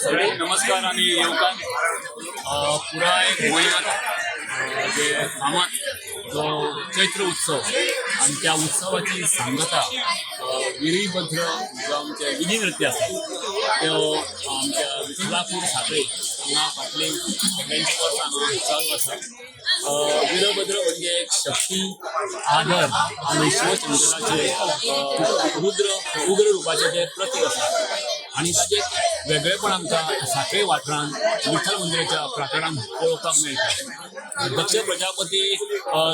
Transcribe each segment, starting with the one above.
सगळे नमस्कार आणि येवकार. पुरा एक गोंयांत जे फामाद जो चैत्र उत्सव आणि त्या उत्सवाची सांगता वीरभद्र जो आमचे विधी नृत्य आसा त्यो आमच्या विठ्ठलापूर साखळे हांगा फाटलीं 20 वर्सां चालू आसा. वीरभद्र म्हणजे एक शक्ती, आदर आणि शिवशंकराचे रुद्र उग्र रूपाचे ते प्रतीक आसा आणि ताचे वेगळेपण आमकां साखळे वाठारांत विठ्ठल मंदिराच्या प्राकारांत पळोवपाक मेळटा. दक्ष प्रजापती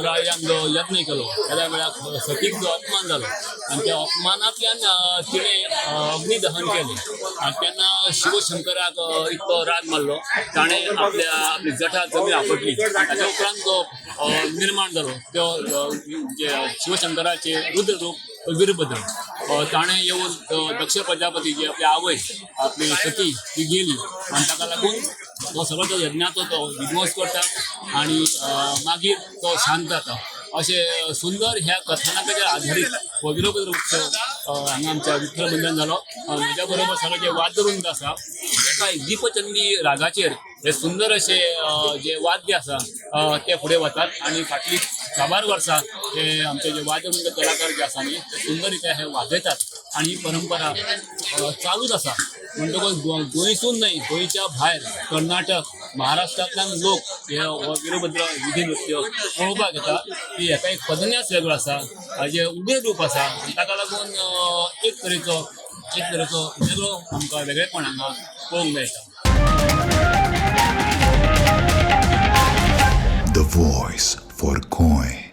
रायान जो यत्न केलो त्या वेळार सतीक जो अपमान जालो आणि त्या अपमानांतल्यान तिणें अग्निदहन केलें आणि तेन्ना शिवशंकराक इतको राग मारलो ताणें आपली जटा जमीन आपटली. ताच्या उपरांत जो निर्माण जालो तो जे शिवशंकराचे रुद्र रूप वीरभद्र ताणें येवन दक्ष प्रजापती जी आपली आवय आपली सती ती गेली आणि ताका लागून तो सगळो तो यज्ञाचो तो विध्वंस करता आणि मागीर तो शांत जाता. अशें सुंदर ह्या कथानकाचेर आधारीत हो वीरभद्र उत्सव हांगा आमच्या विठ्ठल मंदिरान जालो. म्हज्या बरोबर सगळे जे वाद्यवृंद आसा एका दीपचंदी रागाचेर हे सुंदर अशे जे वाद्य आसा ते फुडें वतात आणि फाटलीं 4 वर्सां हे आमचे जे वाद्यवृंद कलाकार जे आसा न्ही ते सुंदर रित्या हे वाजयतात आणि ही परंपरा चालूच आसा. म्हणटकच गोंयसून न्हय गोंयच्या भायर कर्नाटक महाराष्ट्रांतल्यान लोक हे वीरभद्र विधी नृत्य पळोवपाक येता. की हेका एक पदन्यास वेगळो आसा, हाजे उग्र रूप आसा ताका लागून एक तरेचो वेगळो आमकां वेगळेपण हांगा पळोवंक मेळटा. The voice for Goy.